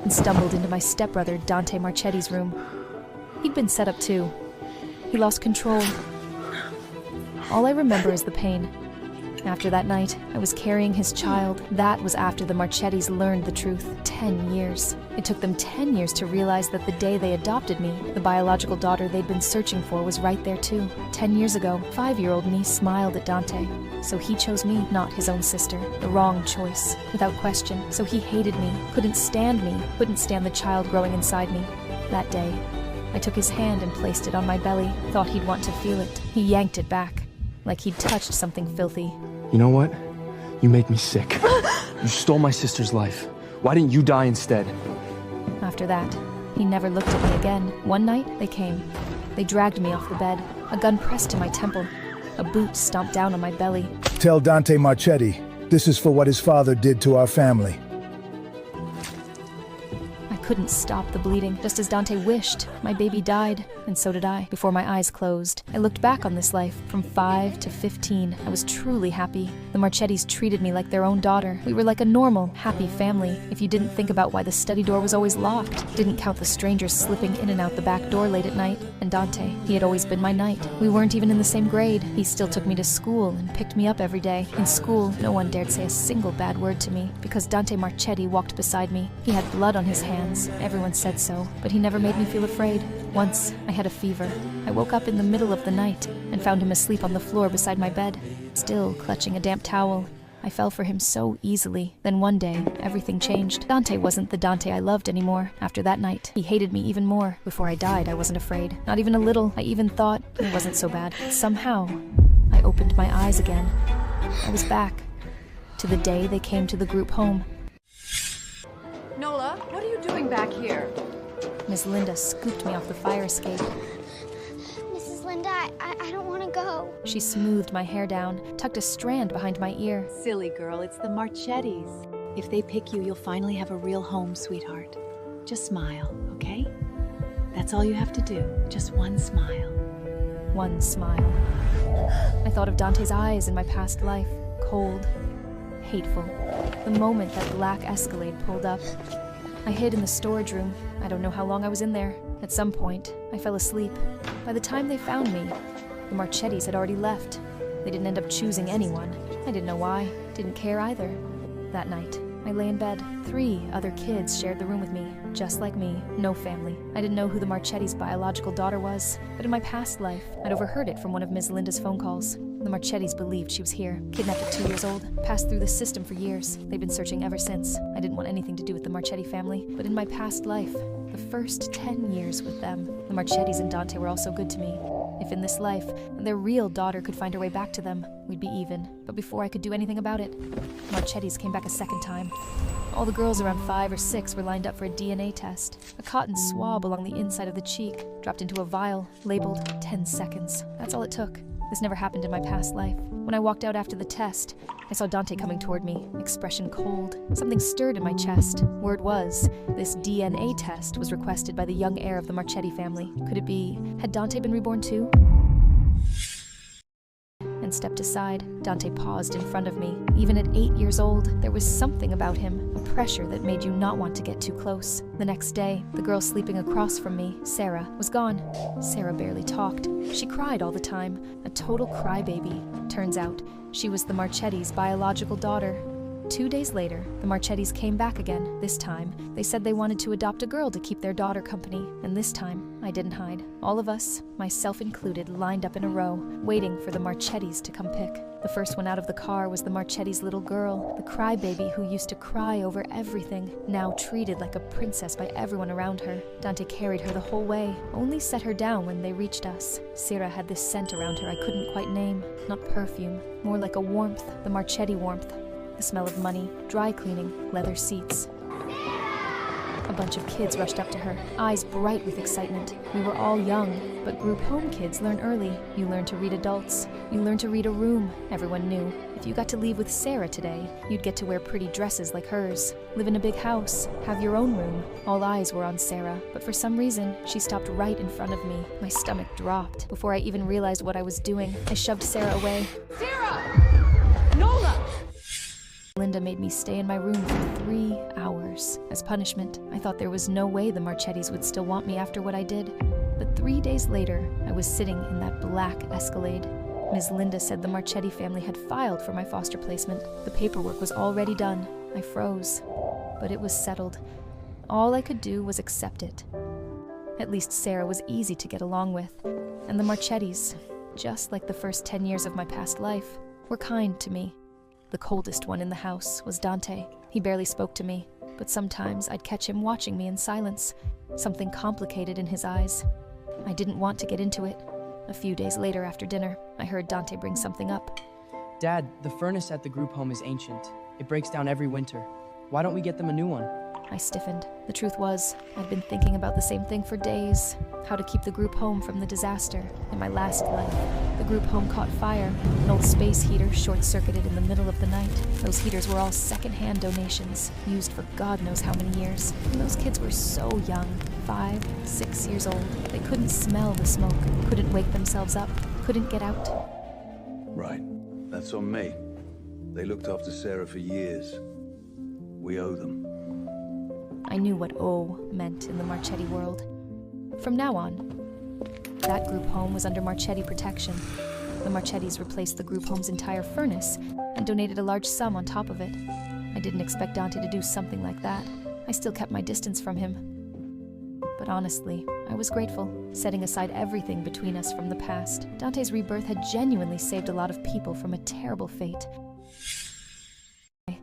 and stumbled into my stepbrother Dante Marchetti's room. He'd been set up too. He lost control. All I remember is the pain. After that night, I was carrying his child. That was after the Marchettis learned the truth. 10 years. It took them 10 years to realize that the day they adopted me, the biological daughter they'd been searching for was right there too. 10 years ago, 5-year-old me smiled at Dante. So he chose me, not his own sister. The wrong choice, without question. So he hated me, couldn't stand the child growing inside me. That day, I took his hand and placed it on my belly, thought he'd want to feel it. He yanked it back, like he'd touched something filthy. You know what? You make me sick. You stole my sister's life. Why didn't you die instead? After that, he never looked at me again. One night, they came. They dragged me off the bed, a gun pressed to my temple, a boot stomped down on my belly. Tell Dante Marchetti, this is for what his father did to our family. I couldn't stop the bleeding, just as Dante wished. My baby died, and so did I, before my eyes closed. I looked back on this life. From 5 to 15, I was truly happy. The Marchettis treated me like their own daughter. We were like a normal, happy family, if you didn't think about why the study door was always locked, didn't count the strangers slipping in and out the back door late at night. And Dante, he had always been my knight. We weren't even in the same grade. He still took me to school and picked me up every day. In school, no one dared say a single bad word to me, because Dante Marchetti walked beside me. He had blood on his hands. Everyone said so, but he never made me feel afraid. Once, I had a fever. I woke up in the middle of the night and found him asleep on the floor beside my bed, still clutching a damp towel. I fell for him so easily. Then one day, everything changed. Dante wasn't the Dante I loved anymore. After that night, he hated me even more. Before I died, I wasn't afraid. Not even a little. I even thought it wasn't so bad. Somehow, I opened my eyes again. I was back. To the day they came to the group home. Nola, what are you doing back here? Miss Linda scooped me off the fire escape. Mrs. Linda, I don't want to go. She smoothed my hair down, tucked a strand behind my ear. Silly girl, it's the Marchettis. If they pick you, you'll finally have a real home, sweetheart. Just smile, okay? That's all you have to do. Just one smile. One smile. I thought of Dante's eyes in my past life. Cold, hateful. The moment that black Escalade pulled up, I hid in the storage room. I don't know how long I was in there. At some point, I fell asleep. By the time they found me, the Marchettis had already left. They didn't end up choosing anyone. I didn't know why. Didn't care either. That night, I lay in bed. 3 other kids shared the room with me, just like me, no family. I didn't know who the Marchetti's biological daughter was, but in my past life, I'd overheard it from one of Ms. Linda's phone calls. The Marchettis believed she was here, kidnapped at 2 years old, passed through the system for years. They've been searching ever since. I didn't want anything to do with the Marchetti family, but in my past life, the first 10 years with them, the Marchettis and Dante were also good to me. If in this life, their real daughter could find her way back to them, we'd be even. But before I could do anything about it, Marchettis came back a second time. All the girls around 5 or 6 were lined up for a DNA test. A cotton swab along the inside of the cheek, dropped into a vial, labeled 10 seconds. That's all it took. This never happened in my past life. When I walked out after the test, I saw Dante coming toward me, expression cold. Something stirred in my chest. Word was, this DNA test was requested by the young heir of the Marchetti family. Could it be, had Dante been reborn too? And stepped aside. Dante paused in front of me. Even at 8 years old, there was something about him, a pressure that made you not want to get too close. The next day, the girl sleeping across from me, Sarah, was gone. Sarah barely talked. She cried all the time, a total crybaby. Turns out, she was the Marchetti's biological daughter. 2 days later, the Marchettis came back again. This time, they said they wanted to adopt a girl to keep their daughter company. And this time, I didn't hide. All of us, myself included, lined up in a row, waiting for the Marchettis to come pick. The first one out of the car was the Marchetti's little girl, the crybaby who used to cry over everything, now treated like a princess by everyone around her. Dante carried her the whole way, only set her down when they reached us. Sarah had this scent around her I couldn't quite name. Not perfume, more like a warmth, the Marchetti warmth. The smell of money, dry cleaning, leather seats. A bunch of kids rushed up to her, eyes bright with excitement. We were all young, but group home kids learn early. You learn to read adults. You learn to read a room. Everyone knew. If you got to leave with Sarah today, you'd get to wear pretty dresses like hers, live in a big house, have your own room. All eyes were on Sarah, but for some reason, she stopped right in front of me. My stomach dropped. Before I even realized what I was doing, I shoved Sarah away. Sarah! Nola! Linda made me stay in my room for 3 hours. years. As punishment, I thought there was no way the Marchettis would still want me after what I did. But 3 days later, I was sitting in that black Escalade. Ms. Linda said the Marchetti family had filed for my foster placement. The paperwork was already done. I froze. But it was settled. All I could do was accept it. At least Sarah was easy to get along with. And the Marchettis, just like the first 10 years of my past life, were kind to me. The coldest one in the house was Dante. He barely spoke to me, but sometimes I'd catch him watching me in silence, something complicated in his eyes. I didn't want to get into it. A few days later after dinner, I heard Dante bring something up. Dad, the furnace at the group home is ancient. It breaks down every winter. Why don't we get them a new one? I stiffened. The truth was, I'd been thinking about the same thing for days. How to keep the group home from the disaster in my last life. The group home caught fire. An old space heater short-circuited in the middle of the night. Those heaters were all second-hand donations, used for God knows how many years. And those kids were so young, 5, 6 years old. They couldn't smell the smoke, couldn't wake themselves up, couldn't get out. Right. That's on me. They looked after Sarah for years. We owe them. I knew what "O" meant in the Marchetti world. From now on, that group home was under Marchetti protection. The Marchettis replaced the group home's entire furnace and donated a large sum on top of it. I didn't expect Dante to do something like that. I still kept my distance from him. But honestly, I was grateful, setting aside everything between us from the past. Dante's rebirth had genuinely saved a lot of people from a terrible fate.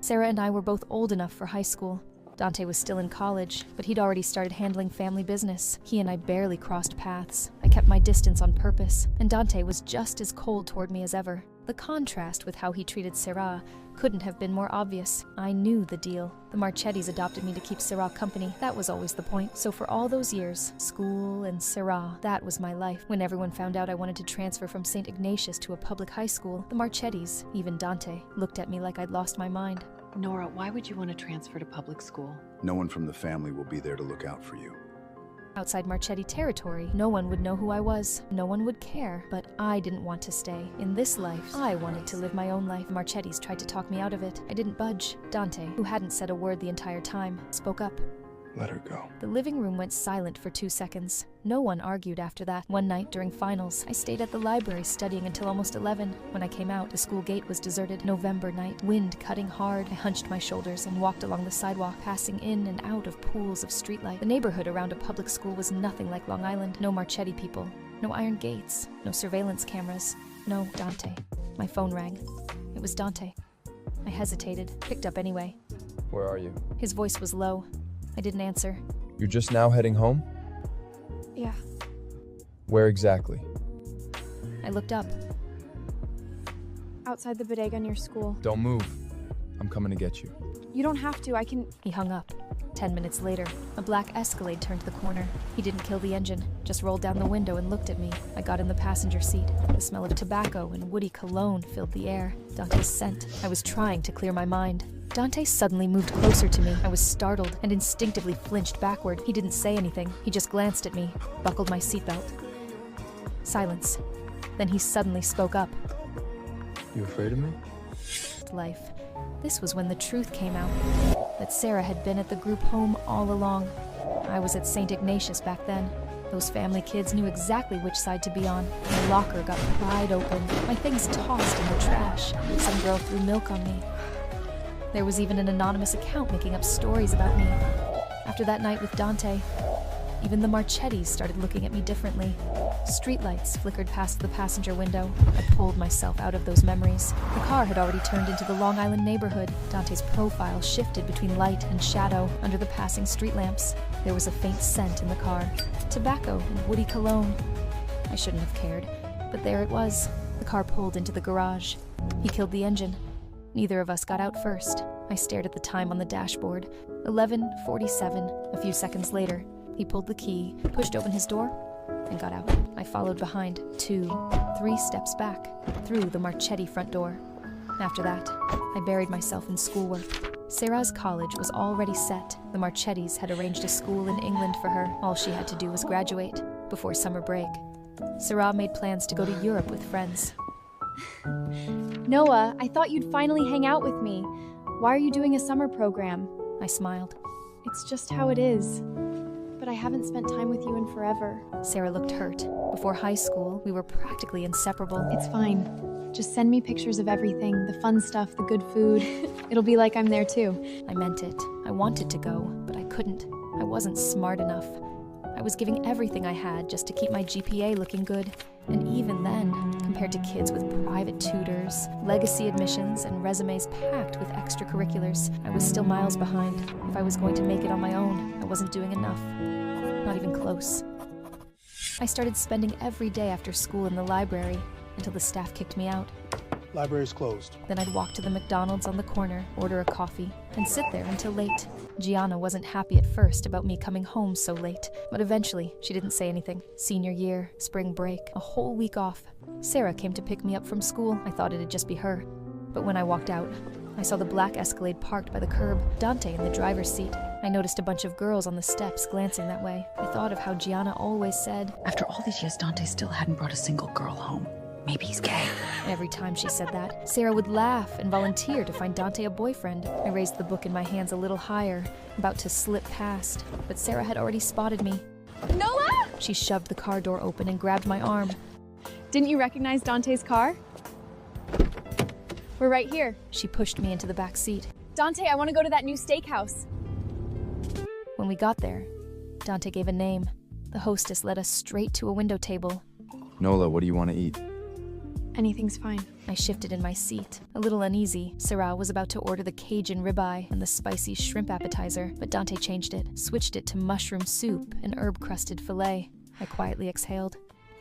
Sarah and I were both old enough for high school. Dante was still in college, but he'd already started handling family business. He and I barely crossed paths. I kept my distance on purpose, and Dante was just as cold toward me as ever. The contrast with how he treated Sarah couldn't have been more obvious. I knew the deal. The Marchettis adopted me to keep Sarah company. That was always the point. So for all those years, school and Sarah, that was my life. When everyone found out I wanted to transfer from St. Ignatius to a public high school, the Marchettis, even Dante, looked at me like I'd lost my mind. Nora, why would you want to transfer to public school? No one from the family will be there to look out for you. Outside Marchetti territory, no one would know who I was. No one would care, but I didn't want to stay. In this life, I wanted to live my own life. Marchettis tried to talk me out of it. I didn't budge. Dante, who hadn't said a word the entire time, spoke up. Let her go. The living room went silent for 2 seconds. No one argued after that. One night during finals, I stayed at the library studying until almost 11. When I came out, the school gate was deserted. November night, wind cutting hard. I hunched my shoulders and walked along the sidewalk, passing in and out of pools of streetlight. The neighborhood around a public school was nothing like Long Island. No Marchetti people, no iron gates, no surveillance cameras, no Dante. My phone rang. It was Dante. I hesitated, picked up anyway. Where are you? His voice was low. I didn't answer. You're just now heading home? Yeah. Where exactly? I looked up. Outside the bodega near school. Don't move. I'm coming to get you. You don't have to, I can... He hung up. 10 minutes later, a black Escalade turned the corner. He didn't kill the engine, just rolled down the window and looked at me. I got in the passenger seat. The smell of tobacco and woody cologne filled the air. Dante's scent. I was trying to clear my mind. Dante suddenly moved closer to me. I was startled and instinctively flinched backward. He didn't say anything. He just glanced at me, buckled my seatbelt. Silence. Then he suddenly spoke up. You afraid of me? Life. This was when the truth came out. That Sarah had been at the group home all along. I was at St. Ignatius back then. Those family kids knew exactly which side to be on. My locker got pried open. My things tossed in the trash. Some girl threw milk on me. There was even an anonymous account making up stories about me. After that night with Dante, even the Marchettis started looking at me differently. Streetlights flickered past the passenger window. I pulled myself out of those memories. The car had already turned into the Long Island neighborhood. Dante's profile shifted between light and shadow under the passing street lamps. There was a faint scent in the car. Tobacco and woody cologne. I shouldn't have cared, but there it was. The car pulled into the garage. He killed the engine. Neither of us got out first. I stared at the time on the dashboard. 11:47. A few seconds later, he pulled the key, pushed open his door, and got out. I followed behind, 2, 3 steps back, through the Marchetti front door. After that, I buried myself in schoolwork. Sarah's college was already set. The Marchettis had arranged a school in England for her. All she had to do was graduate before summer break. Sarah made plans to go to Europe with friends. Noah, I thought you'd finally hang out with me. Why are you doing a summer program? I smiled. It's just how it is. But I haven't spent time with you in forever. Sarah looked hurt. Before high school, we were practically inseparable. It's fine. Just send me pictures of everything, the fun stuff, the good food. It'll be like I'm there too. I meant it. I wanted to go, but I couldn't. I wasn't smart enough. I was giving everything I had just to keep my GPA looking good. And even then, compared to kids with private tutors, legacy admissions, and resumes packed with extracurriculars, I was still miles behind. If I was going to make it on my own, I wasn't doing enough. Not even close. I started spending every day after school in the library until the staff kicked me out. Library's closed. Then I'd walk to the McDonald's on the corner, order a coffee, and sit there until late. Gianna wasn't happy at first about me coming home so late, but eventually she didn't say anything. Senior year, spring break, a whole week off. Sarah came to pick me up from school. I thought it'd just be her. But when I walked out, I saw the black Escalade parked by the curb, Dante in the driver's seat. I noticed a bunch of girls on the steps glancing that way. I thought of how Gianna always said, After all these years, Dante still hadn't brought a single girl home. Maybe he's gay. Every time she said that, Sarah would laugh and volunteer to find Dante a boyfriend. I raised the book in my hands a little higher, about to slip past, but Sarah had already spotted me. Noah! She shoved the car door open and grabbed my arm. Didn't you recognize Dante's car? We're right here. She pushed me into the back seat. Dante, I want to go to that new steakhouse. When we got there, Dante gave a name. The hostess led us straight to a window table. Nola, what do you want to eat? Anything's fine. I shifted in my seat. A little uneasy, Sarah was about to order the Cajun ribeye and the spicy shrimp appetizer, but Dante changed it, switched it to mushroom soup and herb-crusted filet. I quietly exhaled.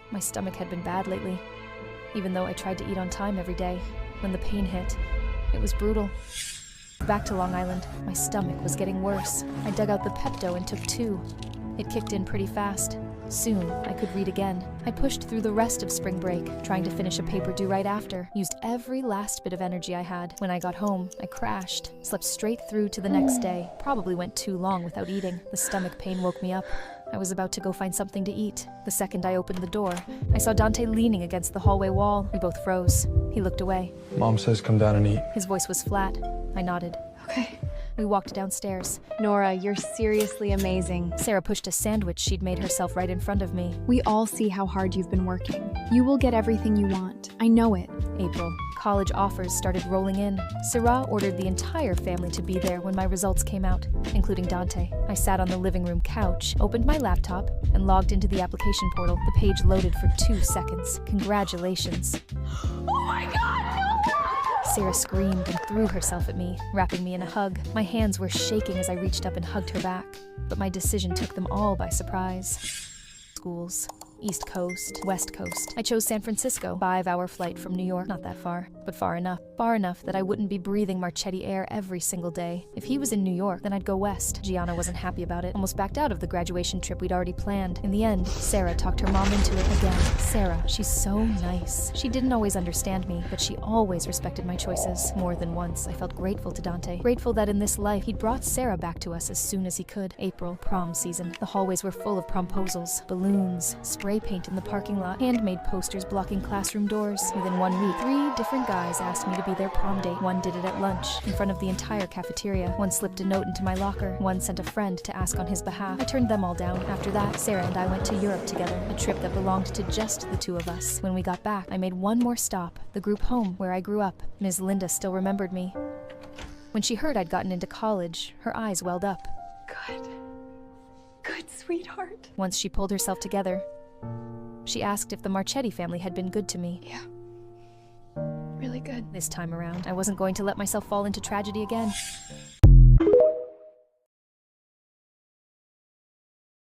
My stomach had been bad lately. Even though I tried to eat on time every day, when the pain hit, it was brutal. Back to Long Island, my stomach was getting worse. I dug out the Pepto and took 2. It kicked in pretty fast. Soon, I could read again. I pushed through the rest of spring break, trying to finish a paper due right after. Used every last bit of energy I had. When I got home, I crashed. Slept straight through to the next day. Probably went too long without eating. The stomach pain woke me up. I was about to go find something to eat. The second I opened the door, I saw Dante leaning against the hallway wall. We both froze. He looked away. Mom says come down and eat. His voice was flat. I nodded. Okay. We walked downstairs. Nora, you're seriously amazing. Sarah pushed a sandwich she'd made herself right in front of me. We all see how hard you've been working. You will get everything you want. I know it. April. College offers started rolling in. Sarah ordered the entire family to be there when my results came out, including Dante. I sat on the living room couch, opened my laptop, and logged into the application portal. The page loaded for 2 seconds. Congratulations. Oh my God, no! Sarah screamed and threw herself at me, wrapping me in a hug. My hands were shaking as I reached up and hugged her back, but my decision took them all by surprise. Schools. East Coast, West Coast. I chose San Francisco, 5-hour flight from New York. Not that far, but far enough. Far enough that I wouldn't be breathing Marchetti air every single day. If he was in New York, then I'd go west. Gianna wasn't happy about it, almost backed out of the graduation trip we'd already planned. In the end, Sarah talked her mom into it again. Sarah, she's so nice. She didn't always understand me, but she always respected my choices. More than once, I felt grateful to Dante. Grateful that in this life, he'd brought Sarah back to us as soon as he could. April, prom season. The hallways were full of promposals, balloons, spray paint in the parking lot, handmade posters blocking classroom doors. Within 1 week, 3 different guys asked me to be their prom date. One did it at lunch, in front of the entire cafeteria. One slipped a note into my locker. One sent a friend to ask on his behalf. I turned them all down. After that, Sarah and I went to Europe together, a trip that belonged to just the 2 of us. When we got back, I made one more stop, the group home where I grew up. Ms. Linda still remembered me. When she heard I'd gotten into college, her eyes welled up. Good, sweetheart. Once she pulled herself together, she asked if the Marchetti family had been good to me. Yeah. Really good. This time around, I wasn't going to let myself fall into tragedy again.